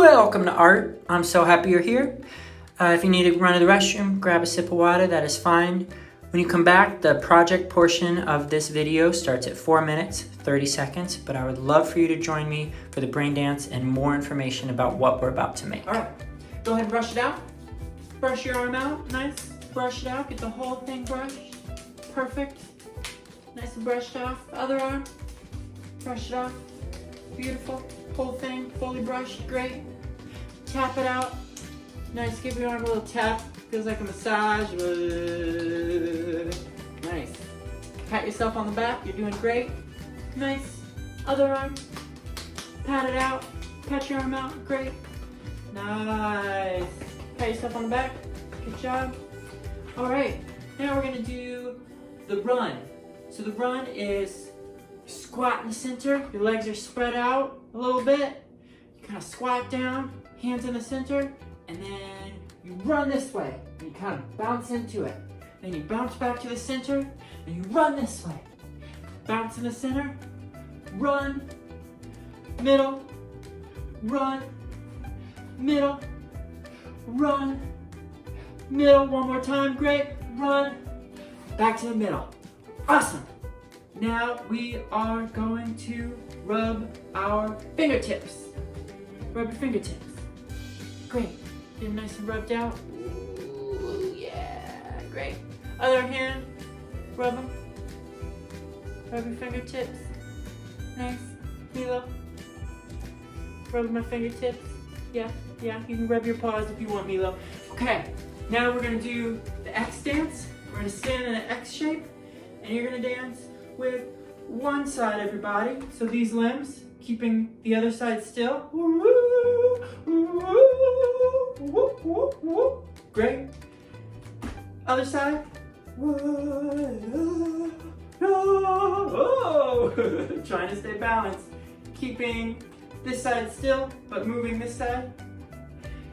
Welcome to Art. I'm so happy you're here. If you need to run to the restroom, grab a sip of water, that is fine. When you come back, the project portion of this video starts at 4 minutes, 30 seconds, but I would love for you to join me for the brain dance and more information about what we're about to make. All right, go ahead and brush it out. Brush your arm out, nice. Brush it out, get the whole thing brushed. Perfect. Nice and brushed off. Other arm, brush it off. Beautiful. Whole thing fully brushed, great. Tap it out. Nice, give your arm a little tap. Feels like a massage. Nice. Pat yourself on the back, you're doing great. Nice. Other arm. Pat it out. Pat your arm out, great. Nice. Pat yourself on the back, good job. All right, now we're gonna do the run. So the run is squat in the center, your legs are spread out a little bit. You kind of squat down, hands in the center, and then you run this way. And you kind of bounce into it. Then you bounce back to the center, and you run this way. Bounce in the center, run, middle, run, middle, run, middle. One more time, great. Run, back to the middle. Awesome. Now we are going to rub our fingertips. Rub your fingertips. Great. Get them nice and rubbed out. Ooh, yeah, great. Other hand, rub them. Rub your fingertips. Nice. Milo. Rub my fingertips. Yeah, you can rub your paws if you want, Milo. Okay, now we're gonna do the X dance. We're gonna stand in an X shape, and you're gonna dance with one side of your body, so these limbs, keeping the other side still. Great. Other side. Trying to stay balanced. Keeping this side still, but moving this side.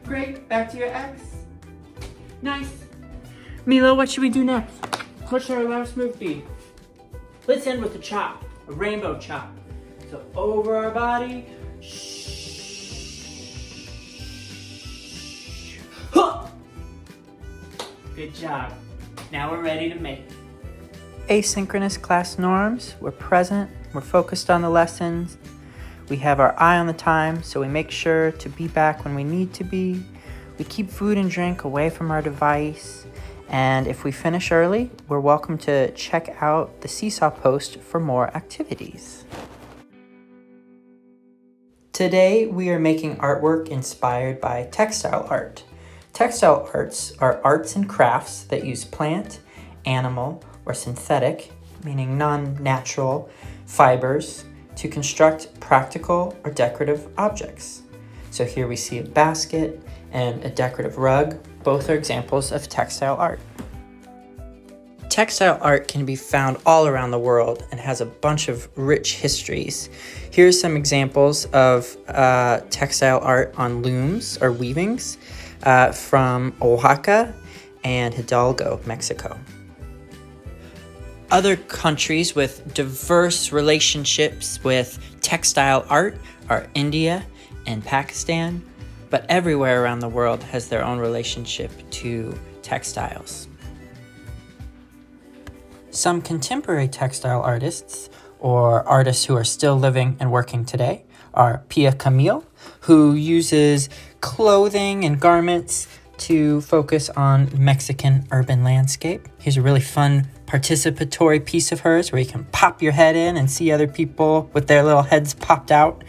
Great. Back to your X. Nice. Milo, what should we do next? What should our last move be? Let's end with a chop, a rainbow chop. So over our body. Huh. Good job. Now we're ready to make. Asynchronous class norms. We're present. We're focused on the lessons. We have our eye on the time, so we make sure to be back when we need to be. We keep food and drink away from our device. And if we finish early, we're welcome to check out the Seesaw post for more activities. Today, we are making artwork inspired by textile art. Textile arts are arts and crafts that use plant, animal, or synthetic, meaning non-natural, fibers to construct practical or decorative objects. So here we see a basket and a decorative rug. Both are examples of textile art. Textile art can be found all around the world and has a bunch of rich histories. Here's some examples of textile art on looms or weavings from Oaxaca and Hidalgo, Mexico. Other countries with diverse relationships with textile art are India and Pakistan, but everywhere around the world has their own relationship to textiles. Some contemporary textile artists, or artists who are still living and working today, are Pia Camille, who uses clothing and garments to focus on Mexican urban landscape. Here's a really fun participatory piece of hers where you can pop your head in and see other people with their little heads popped out.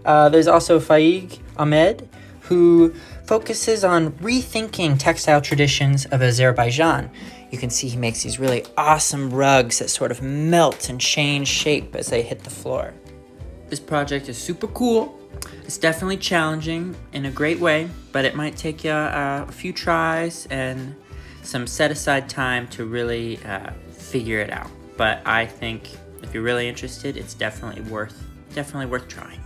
There's also Faik Ahmed, who focuses on rethinking textile traditions of Azerbaijan. You can see he makes these really awesome rugs that sort of melt and change shape as they hit the floor. This project is super cool. It's definitely challenging in a great way, but it might take you a few tries and some set-aside time to really figure it out. But I think if you're really interested, it's definitely worth trying.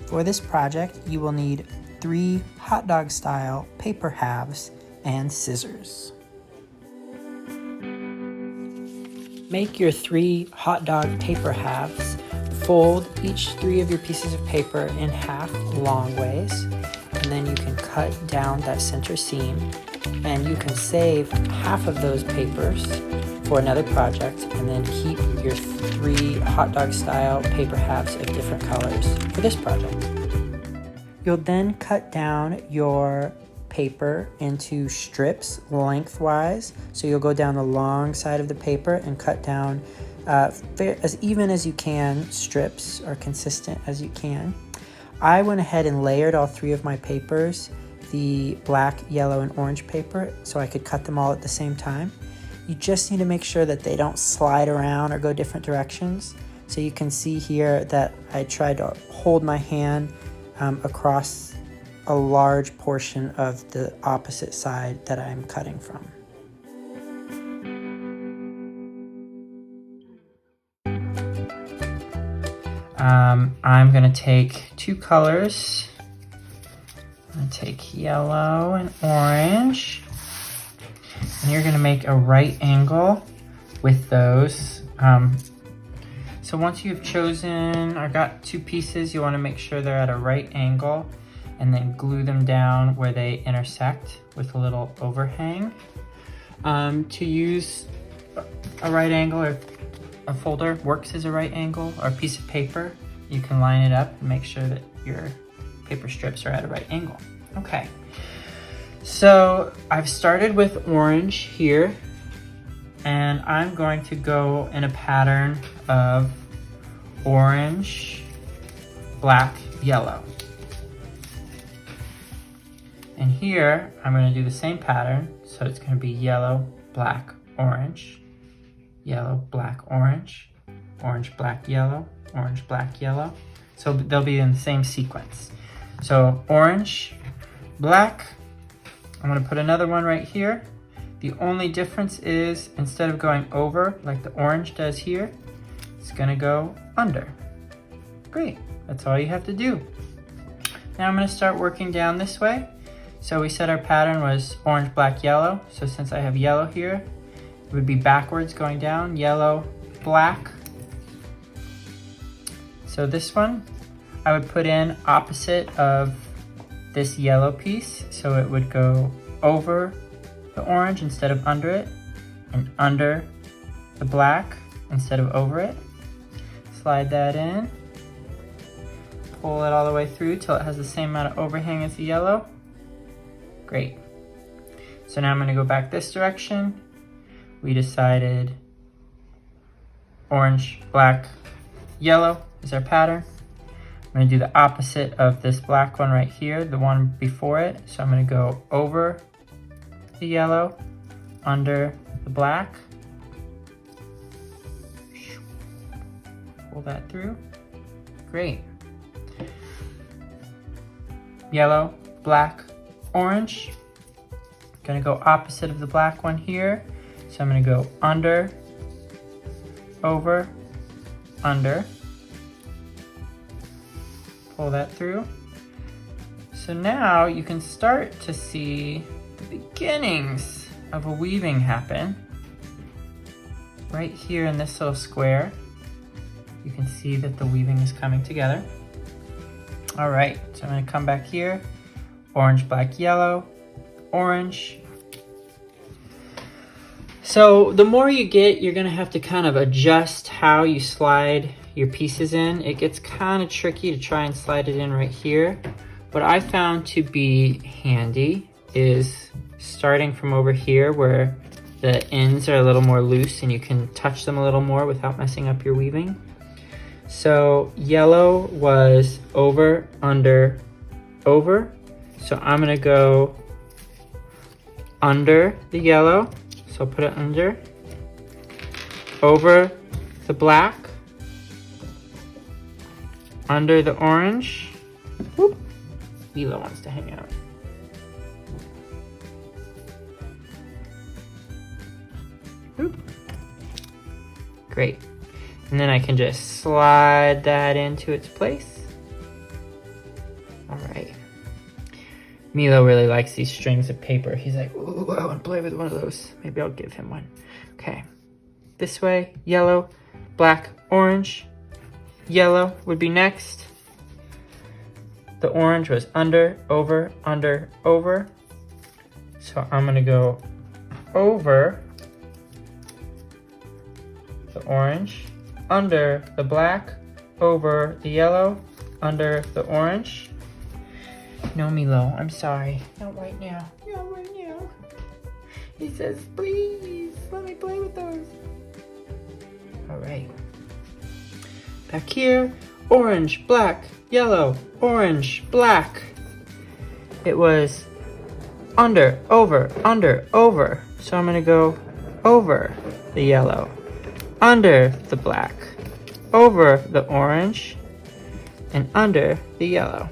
For this project, you will need 3 hot dog style paper halves and scissors. Make your 3 hot dog paper halves. Fold each 3 of your pieces of paper in half long ways, and then you can cut down that center seam, and you can save half of those papers for another project, and then keep your 3 hot dog style paper halves of different colors for this project. You'll then cut down your paper into strips lengthwise. So you'll go down the long side of the paper and cut down as even as you can strips, or consistent as you can. I went ahead and layered all 3 of my papers, the black, yellow, and orange paper, so I could cut them all at the same time. You just need to make sure that they don't slide around or go different directions. So you can see here that I tried to hold my hand across a large portion of the opposite side that I'm cutting from. I'm gonna take 2 colors. I'm gonna take yellow and orange, and you're gonna make a right angle with those. So once you've chosen or got 2 pieces, you wanna make sure they're at a right angle, and then glue them down where they intersect with a little overhang. To use a right angle, or a folder works as a right angle, or a piece of paper, you can line it up and make sure that your paper strips are at a right angle. Okay, so I've started with orange here, and I'm going to go in a pattern of orange, black, yellow. And here, I'm gonna do the same pattern. So it's gonna be yellow, black, orange, yellow, black, orange, orange, black, yellow, orange, black, yellow. So they'll be in the same sequence. So orange, black, I'm gonna put another one right here. The only difference is, instead of going over like the orange does here, it's gonna go under. Great, that's all you have to do. Now I'm gonna start working down this way. So we said our pattern was orange, black, yellow. So since I have yellow here, it would be backwards going down, yellow, black. So this one, I would put in opposite of this yellow piece. So it would go over the orange instead of under it, and under the black instead of over it. Slide that in, pull it all the way through till it has the same amount of overhang as the yellow. Great. So now I'm gonna go back this direction. We decided orange, black, yellow is our pattern. I'm gonna do the opposite of this black one right here, the one before it. So I'm gonna go over the yellow, under the black. Pull that through. Great. Yellow, black, orange. Gonna go opposite of the black one here. So I'm gonna go under, over, under. Pull that through. So now you can start to see the beginnings of a weaving happen. Right here in this little square, you can see that the weaving is coming together. All right, so I'm gonna come back here. Orange, black, yellow, orange. So the more you get, you're gonna have to kind of adjust how you slide your pieces in. It gets kind of tricky to try and slide it in right here. What I found to be handy is starting from over here where the ends are a little more loose and you can touch them a little more without messing up your weaving. So yellow was over, under, over. So I'm gonna go under the yellow. So put it under, over the black, under the orange. Whoop. Mila wants to hang out. Whoop. Great. And then I can just slide that into its place. All right. Milo really likes these strings of paper. He's like, ooh, I want to play with one of those. Maybe I'll give him one. Okay. this way, yellow, black, orange. Yellow would be next. The orange was under, over, over. So I'm gonna go over the orange, under the black, over the yellow, under the orange. No, Milo, I'm sorry. Not right now. Not right now. He says, please, let me play with those. All right. Back here, orange, black, yellow, orange, black. It was under, over, over. So I'm gonna go over the yellow, under the black, over the orange, and under the yellow.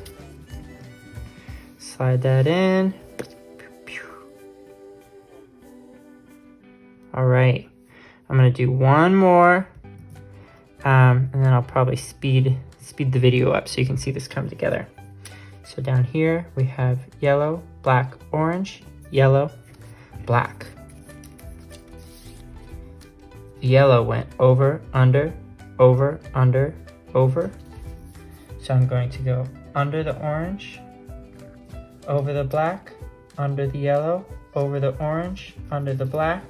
Slide that in. All right, I'm gonna do one more, and then I'll probably speed the video up so you can see this come together. So down here we have yellow, black, orange, yellow, black. The yellow went over, under, over, over. So I'm going to go under the orange, over the black, under the yellow, over the orange, under the black.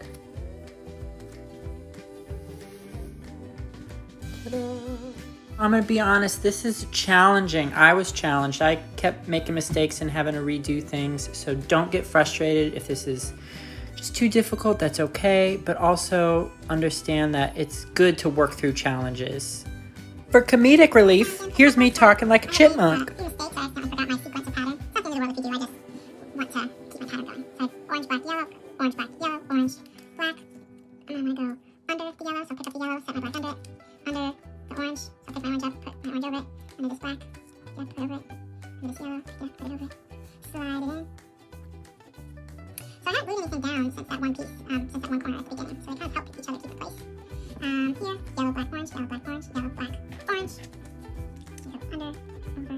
I'm gonna be honest, this is challenging. I was challenged. I kept making mistakes and having to redo things. So don't get frustrated if this is just too difficult, that's okay. But also understand that it's good to work through challenges. For comedic relief, here's me talking like a chipmunk. I forgot my sequence of patterns. Something to do with you. I just want to keep my pattern going. So orange, black, yellow, orange, black, yellow, orange, black. And I'm gonna go under the yellow, so I'll pick up the yellow, set my black under it. Under the orange, so I'll pick my orange up, put my orange over it. Under this black, yeah, put it over it. Under this yellow, yeah, put it over it. Slide it in. So I haven't glued anything down since that one piece, since that one corner at the beginning. So they kind of help each other keep in place. Here, yellow, black, orange, yellow, black, orange, yellow, black, orange. So go under, over.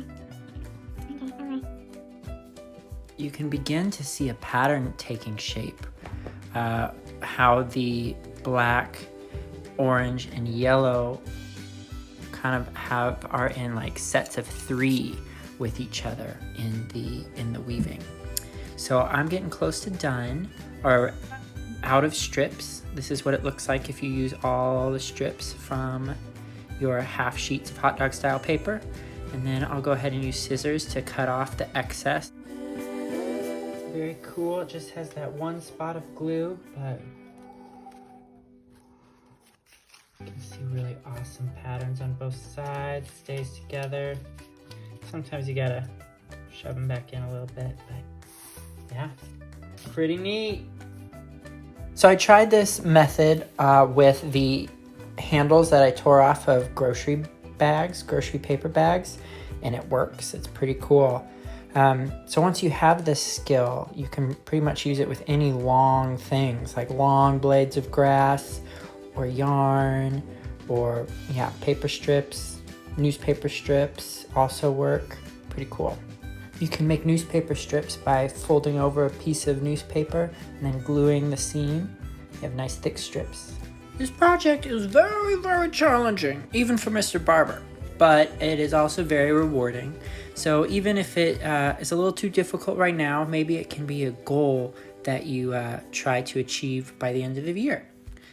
You can begin to see a pattern taking shape. How the black, orange, and yellow kind of are in like sets of 3 with each other in the weaving. So I'm getting close to done, or out of strips. This is what it looks like if you use all the strips from your half sheets of hot dog style paper. And then I'll go ahead and use scissors to cut off the excess. It's very cool. It just has that one spot of glue, but you can see really awesome patterns on both sides. Stays together. Sometimes you gotta shove them back in a little bit, but yeah, pretty neat. So I tried this method with the handles that I tore off of grocery paper bags, and it works. It's pretty cool. So once you have this skill, you can pretty much use it with any long things, like long blades of grass or yarn, or yeah, paper strips. Newspaper strips also work. Pretty cool. You can make newspaper strips by folding over a piece of newspaper and then gluing the seam. You have nice thick strips. This project is very, very challenging, even for Mr. Barber, but it is also very rewarding. So even if it is a little too difficult right now, maybe it can be a goal that you try to achieve by the end of the year.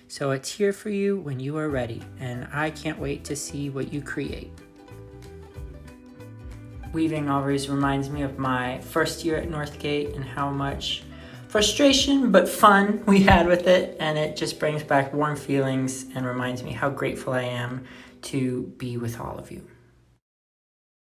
So it's here for you when you are ready, and I can't wait to see what you create. Weaving always reminds me of my first year at Northgate and how much frustration but fun we had with it, and it just brings back warm feelings and reminds me how grateful I am to be with all of you.